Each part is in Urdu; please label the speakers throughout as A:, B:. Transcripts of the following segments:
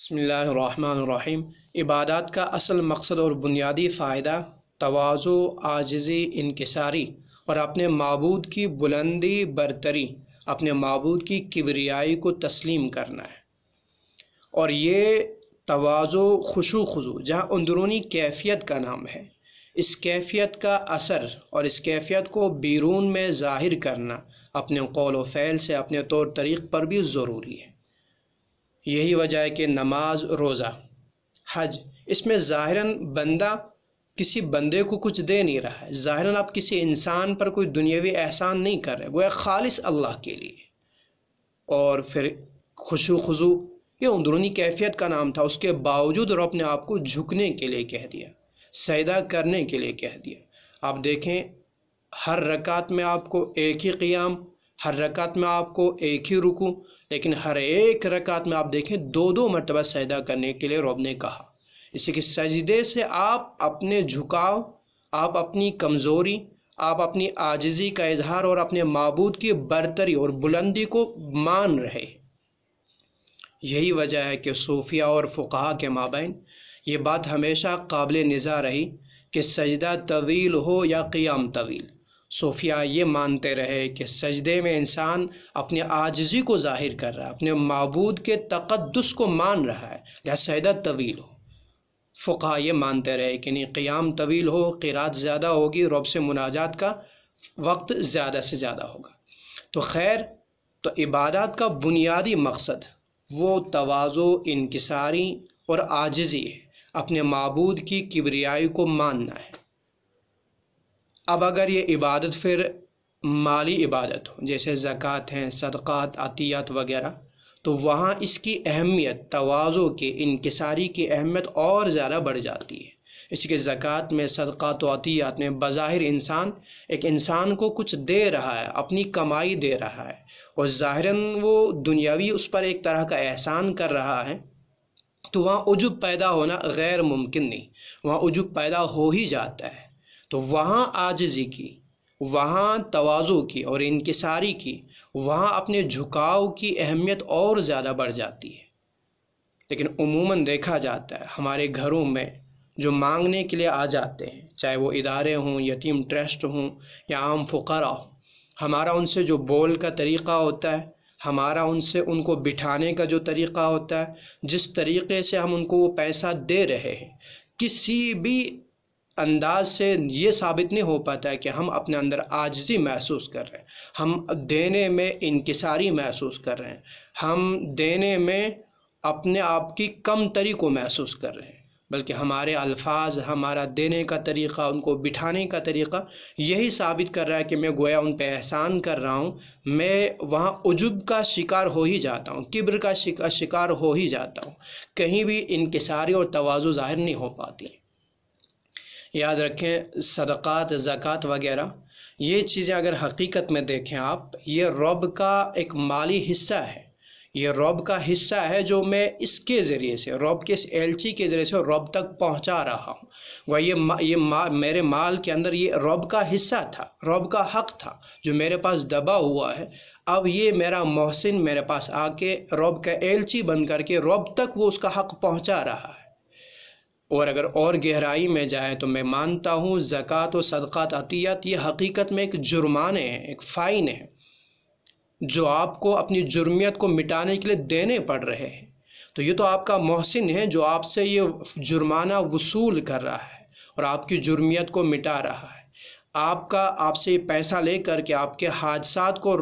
A: بسم اللہ الرحمن الرحیم۔ عبادات کا اصل مقصد اور بنیادی فائدہ تواضع، عاجزی، انکساری اور اپنے معبود کی بلندی برتری، اپنے معبود کی کبریائی کو تسلیم کرنا ہے۔ اور یہ تواضع، خضوع جہاں اندرونی کیفیت کا نام ہے، اس کیفیت کا اثر اور اس کیفیت کو بیرون میں ظاہر کرنا اپنے قول و فعل سے، اپنے طور طریق پر بھی ضروری ہے۔ یہی وجہ ہے کہ نماز، روزہ، حج، اس میں ظاہراً بندہ کسی بندے کو کچھ دے نہیں رہا ہے، ظاہراً آپ کسی انسان پر کوئی دنیاوی احسان نہیں کر رہے، گویا خالص اللہ کے لیے۔ اور پھر خضوع یہ اندرونی کیفیت کا نام تھا، اس کے باوجود رب نے آپ کو جھکنے کے لیے کہہ دیا، سجدہ کرنے کے لیے کہہ دیا۔ آپ دیکھیں ہر رکعت میں آپ کو ایک ہی قیام، ہر رکعت میں آپ کو ایک ہی رکوع، لیکن ہر ایک رکعت میں آپ دیکھیں دو مرتبہ سجدہ کرنے کے لیے رب نے کہا۔ اسی کے سجدے سے آپ اپنے جھکاؤ، آپ اپنی کمزوری، آپ اپنی عاجزی کا اظہار اور اپنے معبود کی برتری اور بلندی کو مان رہے۔ یہی وجہ ہے کہ صوفیہ اور فقہا کے مابین یہ بات ہمیشہ قابل نزاع رہی کہ سجدہ طویل ہو یا قیام طویل، صوفیہ یہ مانتے رہے کہ سجدے میں انسان اپنی عاجزی کو ظاہر کر رہا ہے، اپنے معبود کے تقدس کو مان رہا ہے، لہذا سجدہ طویل ہو۔ فقہا یہ مانتے رہے کہ نہیں، قیام طویل ہو، قرات زیادہ ہوگی، رب سے مناجات کا وقت زیادہ سے زیادہ ہوگا۔ تو خیر، تو عبادات کا بنیادی مقصد وہ تواضع، انکساری اور عاجزی ہے، اپنے معبود کی کبریائی کو ماننا ہے۔ اب اگر یہ عبادت پھر مالی عبادت ہو، جیسے زکوٰۃ ہیں، صدقات، عطیات وغیرہ، تو وہاں اس کی اہمیت، تواضع کی، انکساری کی اہمیت اور زیادہ بڑھ جاتی ہے۔ اس کے زکوٰۃ میں، صدقات و عطیات میں بظاہر ایک انسان کو کچھ دے رہا ہے، اپنی کمائی دے رہا ہے، اور ظاہراً وہ دنیاوی اس پر ایک طرح کا احسان کر رہا ہے، تو وہاں عجب پیدا ہونا غیر ممکن نہیں، وہاں عجب پیدا ہو ہی جاتا ہے۔ تو وہاں عاجزی کی، وہاں تواضع کی اور انکساری کی، وہاں اپنے جھکاؤ کی اہمیت اور زیادہ بڑھ جاتی ہے۔ لیکن عموماً دیکھا جاتا ہے ہمارے گھروں میں جو مانگنے کے لیے آ جاتے ہیں، چاہے وہ ادارے ہوں، یتیم ٹرسٹ ہوں یا عام فقراء ہوں، ہمارا ان سے جو بول کا طریقہ ہوتا ہے، ہمارا ان کو بٹھانے کا جو طریقہ ہوتا ہے، جس طریقے سے ہم ان کو وہ پیسہ دے رہے ہیں، کسی بھی انداز سے یہ ثابت نہیں ہو پاتا ہے کہ ہم اپنے اندر عاجزی محسوس کر رہے ہیں، ہم دینے میں انکساری محسوس کر رہے ہیں، ہم دینے میں اپنے آپ کی کم تری کو محسوس کر رہے ہیں، بلکہ ہمارے الفاظ، ہمارا دینے کا طریقہ، ان کو بٹھانے کا طریقہ یہی ثابت کر رہا ہے کہ میں گویا ان پہ احسان کر رہا ہوں، میں وہاں عجب کا شکار ہو ہی جاتا ہوں، کبر کا شکار ہو ہی جاتا ہوں، کہیں بھی انکساری اور تواضع ظاہر نہیں ہو پاتی۔ یاد رکھیں، صدقات، زکوٰۃ وغیرہ یہ چیزیں اگر حقیقت میں دیکھیں آپ، یہ رب کا ایک مالی حصہ ہے، یہ رب کا حصہ ہے جو میں اس کے ذریعے سے، رب کے اس ایلچی کے ذریعے سے رب تک پہنچا رہا ہوں۔ وہ یہ میرے مال کے اندر یہ رب کا حصہ تھا، رب کا حق تھا جو میرے پاس دبا ہوا ہے، اب یہ میرا محسن میرے پاس آ کے رب کا ایلچی بن کر کے رب تک وہ اس کا حق پہنچا رہا ہے۔ اور اگر اور گہرائی میں جائے تو میں مانتا ہوں زکوٰۃ و صدقات، عطیات یہ حقیقت میں ایک جرمانے ہیں، ایک فائن ہے جو آپ کو اپنی جرمیت کو مٹانے کے لیے دینے پڑ رہے ہیں۔ تو یہ تو آپ کا محسن ہے جو آپ سے یہ جرمانہ وصول کر رہا ہے اور آپ کی جرمیت کو مٹا رہا ہے، آپ سے یہ پیسہ لے کر کے آپ کے حادثات کو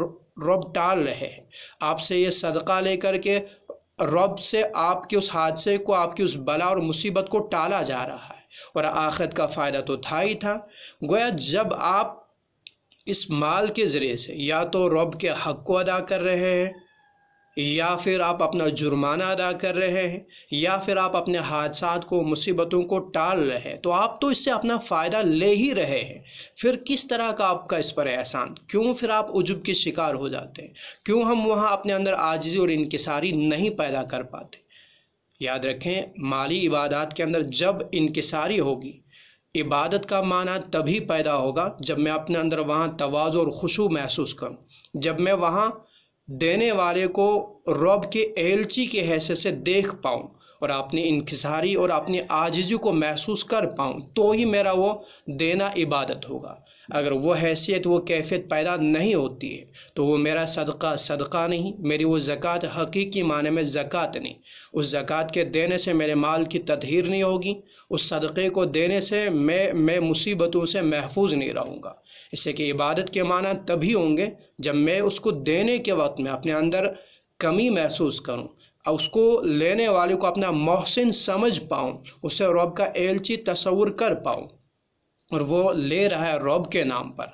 A: رب ٹال رہے ہیں، آپ سے یہ صدقہ لے کر کے رب سے آپ کے اس حادثے کو، آپ کی اس بلا اور مصیبت کو ٹالا جا رہا ہے، اور آخرت کا فائدہ تو تھا ہی تھا۔ گویا جب آپ اس مال کے ذریعے سے یا تو رب کے حق کو ادا کر رہے ہیں، یا پھر آپ اپنا جرمانہ ادا کر رہے ہیں، یا پھر آپ اپنے حادثات کو، مصیبتوں کو ٹال رہے ہیں، تو آپ تو اس سے اپنا فائدہ لے ہی رہے ہیں، پھر کس طرح کا آپ کا اس پر احسان؟ کیوں پھر آپ عجب کے شکار ہو جاتے ہیں؟ کیوں ہم وہاں اپنے اندر عاجزی اور انکساری نہیں پیدا کر پاتے؟ یاد رکھیں، مالی عبادات کے اندر جب انکساری ہوگی، عبادت کا معنی تبھی پیدا ہوگا جب میں اپنے اندر وہاں تواضع اور خشوع محسوس کروں، جب میں وہاں دینے والے کو رب کے ایلچی کی حیثیت سے دیکھ پاؤں اور اپنی انکساری اور اپنی عاجزی کو محسوس کر پاؤں تو ہی میرا وہ دینا عبادت ہوگا۔ اگر وہ حیثیت وہ کیفیت پیدا نہیں ہوتی ہے تو وہ میرا صدقہ صدقہ نہیں، میری وہ زکوٰۃ حقیقی معنی میں زکوٰۃ نہیں۔ اس زکوٰۃ کے دینے سے میرے مال کی تطہیر نہیں ہوگی، اس صدقے کو دینے سے میں مصیبتوں سے محفوظ نہیں رہوں گا۔ اس سے کہ عبادت کے معنی تبھی ہوں گے جب میں اس کو دینے کے وقت میں اپنے اندر کمی محسوس کروں اور اس کو لینے والے کو اپنا محسن سمجھ پاؤں، اسے رب کا ایلچی تصور کر پاؤں، اور وہ لے رہا ہے رب کے نام پر،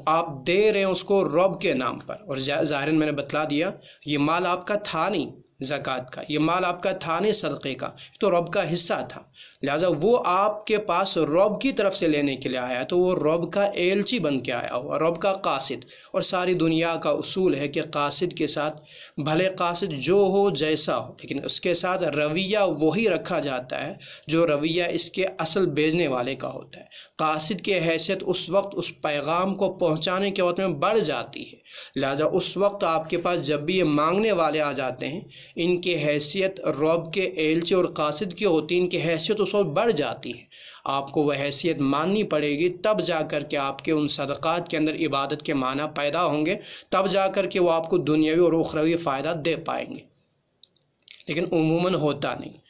A: آپ دے رہے ہیں اس کو رب کے نام پر۔ اور ظاہراً میں نے بتلا دیا یہ مال آپ کا تھا نہیں زکوٰۃ کا، یہ مال آپ کا تھا نہیں صدقے کا، تو رب کا حصہ تھا، لہٰذا وہ آپ کے پاس رب کی طرف سے لینے کے لیے آیا تو وہ رب کا ایلچی بن کے آیا ہوا، رب کا قاصد۔ اور ساری دنیا کا اصول ہے کہ قاصد کے ساتھ بھلے قاصد جو ہو جیسا ہو، لیکن اس کے ساتھ رویہ وہی رکھا جاتا ہے جو رویہ اس کے اصل بھیجنے والے کا ہوتا ہے۔ قاصد کی حیثیت اس وقت اس پیغام کو پہنچانے کے وقت میں بڑھ جاتی ہے، لہٰذا اس وقت آپ کے پاس جب بھی یہ مانگنے والے آ جاتے ہیں، ان کی حیثیت رب کے ایلچی اور قاصد کی ہوتی ہے، ان کی حیثیت اس وقت بڑھ جاتی ہے۔ آپ کو وہ حیثیت ماننی پڑے گی، تب جا کر کے آپ کے ان صدقات کے اندر عبادت کے معنی پیدا ہوں گے، تب جا کر کے وہ آپ کو دنیاوی اور اخروی فائدہ دے پائیں گے، لیکن عموماً ہوتا نہیں۔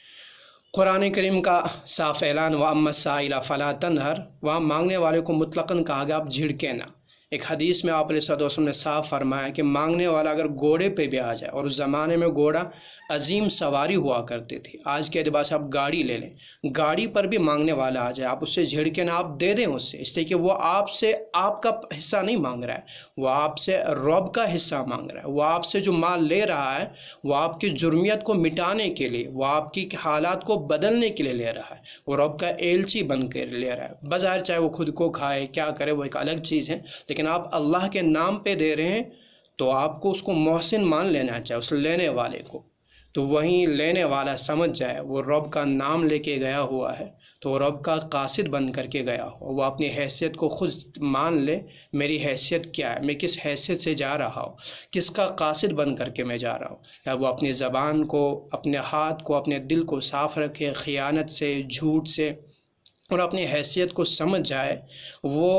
A: قرآن کریم کا صاف اعلان وَأَمَّا السَّائِلَ فَلَا تَنْهَرْ، وہاں مانگنے والے کو مطلقاً کہا گیا آپ جھڑکے نہ۔ ایک حدیث میں آپ علیہ السلام نے صاف فرمایا کہ مانگنے والا اگر گھوڑے پہ بھی آ جائے، اور اس زمانے میں گھوڑا عظیم سواری ہوا کرتی تھی، آج کے اعتبار سے آپ گاڑی لے لیں، گاڑی پر بھی مانگنے والا آ جائے، آپ اس سے جھڑکے نہ، آپ دے دیں اس سے، اس لیے کہ وہ آپ سے آپ کا حصہ نہیں مانگ رہا ہے، وہ آپ سے رب کا حصہ مانگ رہا ہے۔ وہ آپ سے جو مال لے رہا ہے وہ آپ کی جرمیت کو مٹانے کے لیے، وہ آپ کی حالات کو بدلنے کے لیے لے رہا ہے، وہ رب کا ایلچی بن کے لے رہا ہے۔ بظاہر چاہے وہ خود کو کھائے کیا کرے وہ ایک الگ چیز ہے، لیکن آپ اللہ کے نام پہ دے رہے ہیں تو آپ کو اس کو محسن مان لینا چاہیے، اس لینے والے کو۔ تو وہیں لینے والا سمجھ جائے وہ رب کا نام لے کے گیا ہوا ہے تو وہ رب کا قاصد بن کر کے گیا ہوا، وہ اپنی حیثیت کو خود مان لے، میری حیثیت کیا ہے، میں کس حیثیت سے جا رہا ہوں، کس کا قاصد بن کر کے میں جا رہا ہوں۔ وہ اپنی زبان کو، اپنے ہاتھ کو، اپنے دل کو صاف رکھے خیانت سے، جھوٹ سے، اور اپنی حیثیت کو سمجھ جائے، وہ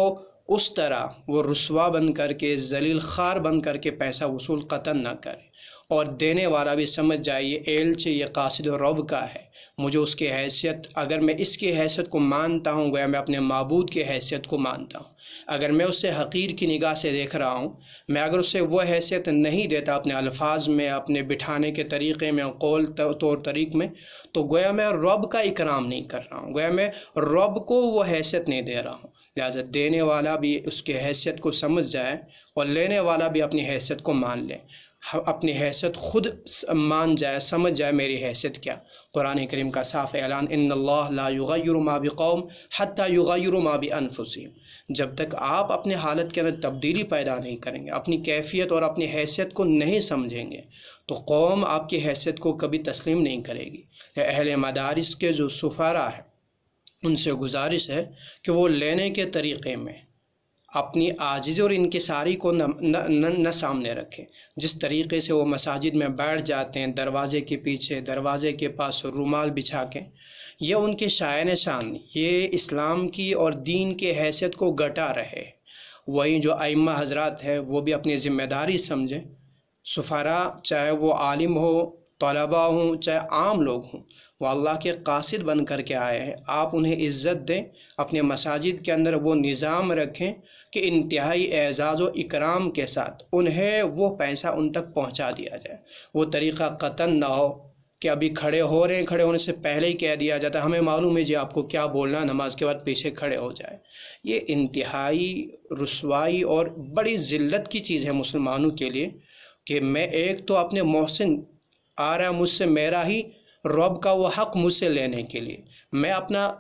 A: اس طرح وہ رسوا بن کر کے، ذلیل خوار بن کر کے پیسہ وصول قطعاً نہ کرے، اور دینے والا بھی سمجھ جائے یہ ایلچی، یہ قاصد رب کا ہے، مجھے اس کی حیثیت، اگر میں اس کی حیثیت کو مانتا ہوں گویا میں اپنے معبود کی حیثیت کو مانتا ہوں۔ اگر میں اس سے حقیر کی نگاہ سے دیکھ رہا ہوں، میں اگر اسے وہ حیثیت نہیں دیتا اپنے الفاظ میں، اپنے بٹھانے کے طریقے میں، قول طور طریق میں، تو گویا میں رب کا اکرام نہیں کر رہا ہوں، گویا میں رب کو وہ حیثیت نہیں دے رہا ہوں۔ لہٰذا دینے والا بھی اس کی حیثیت کو سمجھ جائے اور لینے والا بھی اپنی حیثیت کو مان لے، اپنی حیثیت خود مان جائے، سمجھ جائے میری حیثیت کیا۔ قرآن کریم کا صاف اعلان ان اللہ لا یغیر ما بقوم حتی یغیروا ما بانفسہم، جب تک آپ اپنے حالت کے اندر تبدیلی پیدا نہیں کریں گے، اپنی کیفیت اور اپنی حیثیت کو نہیں سمجھیں گے، تو قوم آپ کی حیثیت کو کبھی تسلیم نہیں کرے گی۔ اہل مدارس کے جو سفراء ہیں ان سے گزارش ہے کہ وہ لینے کے طریقے میں اپنی عاجزی اور انکساری کو نہ سامنے رکھیں۔ جس طریقے سے وہ مساجد میں بیٹھ جاتے ہیں دروازے کے پیچھے، دروازے کے پاس رومال بچھا کے، یہ ان کے شائن شان، یہ اسلام کی اور دین کے حیثیت کو گٹا رہے۔ وہیں جو ائمہ حضرات ہیں وہ بھی اپنی ذمہ داری سمجھیں، سفراء چاہے وہ عالم ہو، طلباء ہوں، چاہے عام لوگ ہوں، وہ اللہ کے قاصد بن کر کے آئے ہیں، آپ انہیں عزت دیں، اپنے مساجد کے اندر وہ نظام رکھیں کہ انتہائی اعزاز و اکرام کے ساتھ انہیں وہ پیسہ ان تک پہنچا دیا جائے۔ وہ طریقہ قطعاً نہ ہو کہ ابھی کھڑے ہو رہے ہیں، کھڑے ہونے سے پہلے ہی کہہ دیا جاتا ہے ہمیں معلوم ہے جی آپ کو کیا بولنا ہے، نماز کے بعد پیچھے کھڑے ہو جائے۔ یہ انتہائی رسوائی اور بڑی ذلت کی چیز ہے مسلمانوں کے لیے کہ میں ایک تو اپنے محسن آ رہا ہے مجھ سے، میرا ہی رب کا وہ حق مجھ سے لینے کے لیے، میں اپنا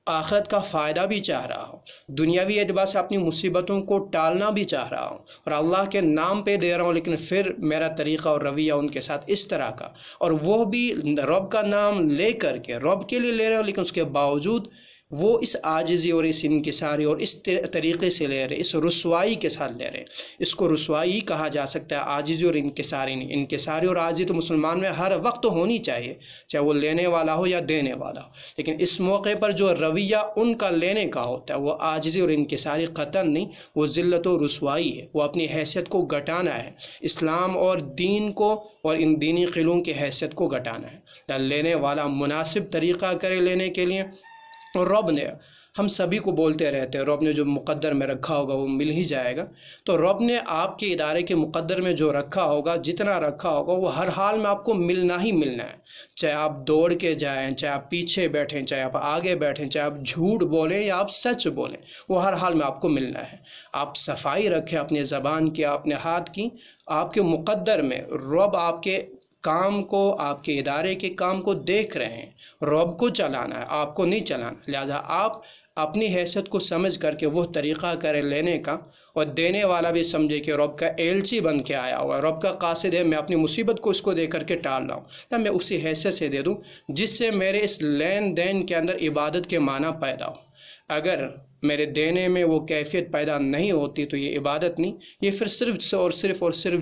A: آخرت کا فائدہ بھی چاہ رہا ہوں، دنیاوی اعتبار سے اپنی مصیبتوں کو ٹالنا بھی چاہ رہا ہوں، اور اللہ کے نام پہ دے رہا ہوں، لیکن پھر میرا طریقہ اور رویہ ان کے ساتھ اس طرح کا، اور وہ بھی رب کا نام لے کر کے رب کے لیے لے رہے ہو، لیکن اس کے باوجود وہ اس عاجزی اور اس انکساری اور اس طریقے سے لے رہے، اس رسوائی کے ساتھ لے رہے۔ اس کو رسوائی کہا جا سکتا ہے، عاجزی اور انکساری نہیں۔ انکساری اور عاجزی تو مسلمان میں ہر وقت ہونی چاہیے، چاہے وہ لینے والا ہو یا دینے والا ہو، لیکن اس موقع پر جو رویہ ان کا لینے کا ہوتا ہے وہ عاجزی اور انکساری قطعاً نہیں، وہ ذلت و رسوائی ہے، وہ اپنی حیثیت کو گھٹانا ہے، اسلام اور دین کو اور ان دینی قلعوں کی حیثیت کو گھٹانا ہے۔ لینے والا مناسب طریقہ کرے لینے کے لیے، اور رب نے، ہم سبھی کو بولتے رہتے ہیں رب نے جو مقدر میں رکھا ہوگا وہ مل ہی جائے گا، تو رب نے آپ کے ادارے کے مقدر میں جو رکھا ہوگا، جتنا رکھا ہوگا وہ ہر حال میں آپ کو ملنا ہی ملنا ہے، چاہے آپ دوڑ کے جائیں، چاہے آپ پیچھے بیٹھیں، چاہے آپ آگے بیٹھیں، چاہے آپ جھوٹ بولیں یا آپ سچ بولیں، وہ ہر حال میں آپ کو ملنا ہے۔ آپ صفائی رکھیں اپنے زبان کی، اپنے ہاتھ کی، آپ کے مقدر میں رب آپ کے کام کو، آپ کے ادارے کے کام کو دیکھ رہے ہیں، رب کو چلانا ہے، آپ کو نہیں چلانا، لہذا آپ اپنی حیثیت کو سمجھ کر کے وہ طریقہ کرے لینے کا، اور دینے والا بھی سمجھے کہ رب کا ایلچی بن کے آیا ہوا ہے، رب کا قاصد ہے، میں اپنی مصیبت کو اس کو دے کر کے ٹال رہا ہوں، یا میں اسی حیثیت سے دے دوں جس سے میرے اس لین دین کے اندر عبادت کے معنی پیدا ہو۔ اگر میرے دینے میں وہ کیفیت پیدا نہیں ہوتی تو یہ عبادت نہیں، یہ پھر صرف اور صرف